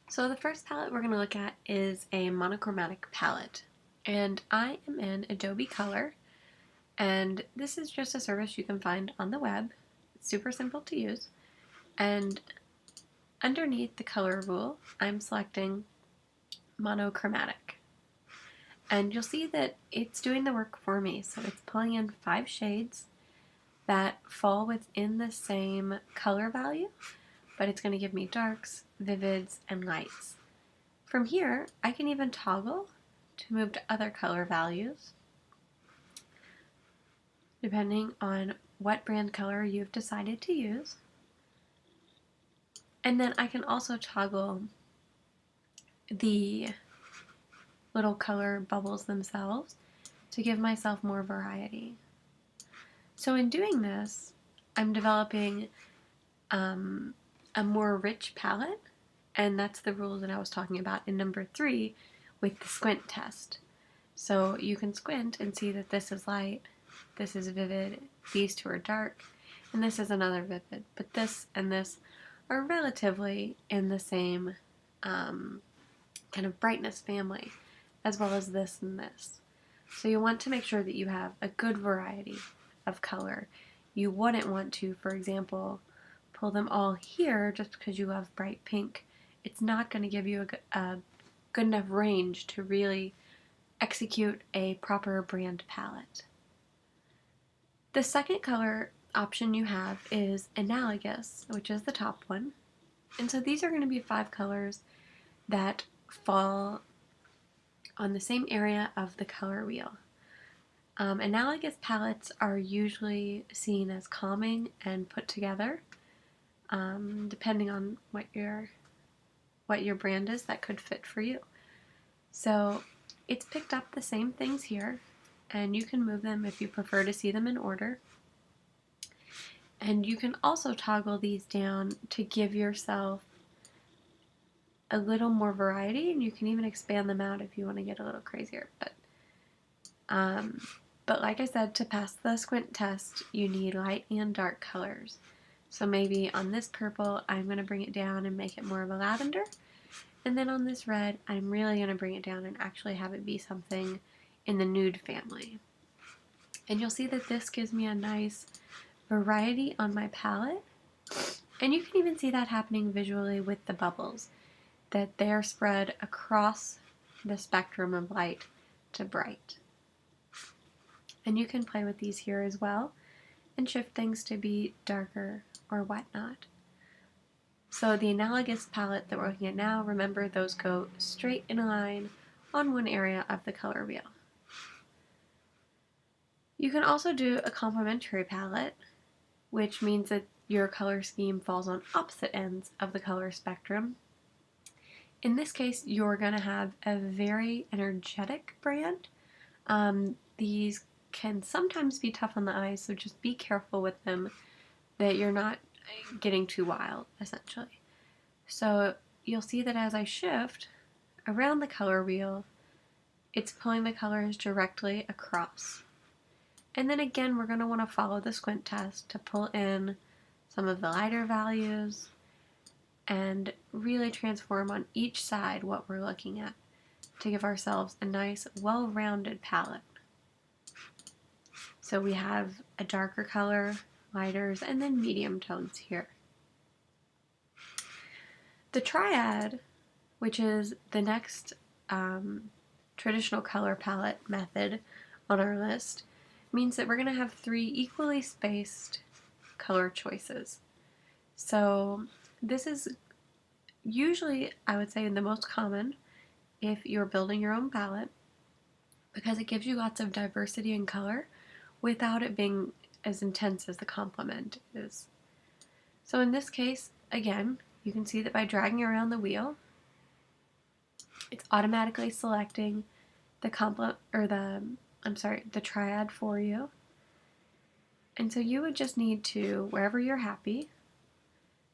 So the first palette we're going to look at is a monochromatic palette, and I am in Adobe Color, and this is just a service you can find on the web. It's super simple to use, and underneath the color rule I'm selecting Monochromatic, and you'll see that it's doing the work for me. So it's pulling in 5 shades that fall within the same color value, but it's going to give me darks, vivids, and lights. From here, I can even toggle to move to other color values, depending on what brand color you've decided to use. And then I can also toggle the little color bubbles themselves to give myself more variety. So in doing this, I'm developing a more rich palette, and that's the rules that I was talking about in number 3 with the squint test. So you can squint and see that this is light, this is vivid, these two are dark, and this is another vivid. But this and this are relatively in the same kind of brightness family, as well as this and this. So you want to make sure that you have a good variety of color. You wouldn't want to, for example, pull them all here just because you love bright pink. It's not going to give you a good enough range to really execute a proper brand palette. The second color option you have is Analogous, which is the top one. And so these are going to be 5 colors that fall on the same area of the color wheel. Analogous palettes are usually seen as calming and put together. Depending on what your brand is, that could fit for you. So it's picked up the same things here, and you can move them if you prefer to see them in order. And you can also toggle these down to give yourself a little more variety, and you can even expand them out if you want to get a little crazier. But like I said, to pass the squint test, you need light and dark colors. So maybe on this purple, I'm going to bring it down and make it more of a lavender. And then on this red, I'm really going to bring it down and actually have it be something in the nude family. And you'll see that this gives me a nice variety on my palette. And you can even see that happening visually with the bubbles, that they're spread across the spectrum of light to bright. And you can play with these here as well and shift things to be darker or whatnot. So the Analogous palette that we're looking at now, remember those go straight in a line on one area of the color wheel. You can also do a Complementary palette, which means that your color scheme falls on opposite ends of the color spectrum. In this case, you're going to have a very energetic brand. These can sometimes be tough on the eyes, so just be careful with them that you're not getting too wild, essentially. So you'll see that as I shift around the color wheel, it's pulling the colors directly across. And then again, we're going to want to follow the squint test to pull in some of the lighter values and really transform on each side what we're looking at to give ourselves a nice, well-rounded palette. So we have a darker color, lighters, and then medium tones here. The Triad, which is the next traditional color palette method on our list, means that we're going to have 3 equally spaced color choices. So this is usually, I would say, the most common if you're building your own palette, because it gives you lots of diversity in color without it being as intense as the complement is. So in this case, again, you can see that by dragging around the wheel, it's automatically selecting the Triad for you. And so you would just need to, wherever you're happy,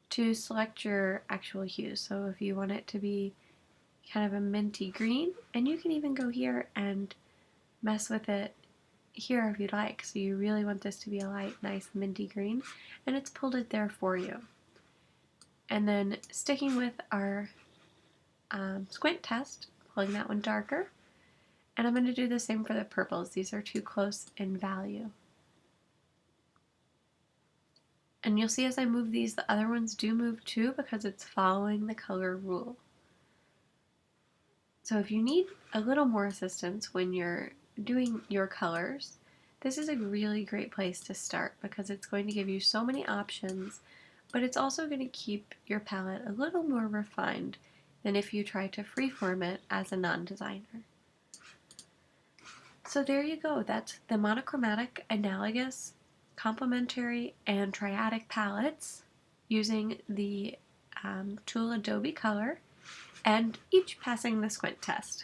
to select your actual hue. So if you want it to be kind of a minty green, and you can even go here and mess with it here if you'd like. So you really want this to be a light, nice minty green, and it's pulled it there for you. And then sticking with our squint test, pulling that one darker. And I'm going to do the same for the purples. These are too close in value. And you'll see as I move these, the other ones do move too because it's following the color rule. So if you need a little more assistance when you're doing your colors, this is a really great place to start because it's going to give you so many options, but it's also going to keep your palette a little more refined than if you try to freeform it as a non-designer. So there you go. That's the Monochromatic, Analogous, Complementary, and Triadic palettes using the tool Adobe Color, and each passing the squint test.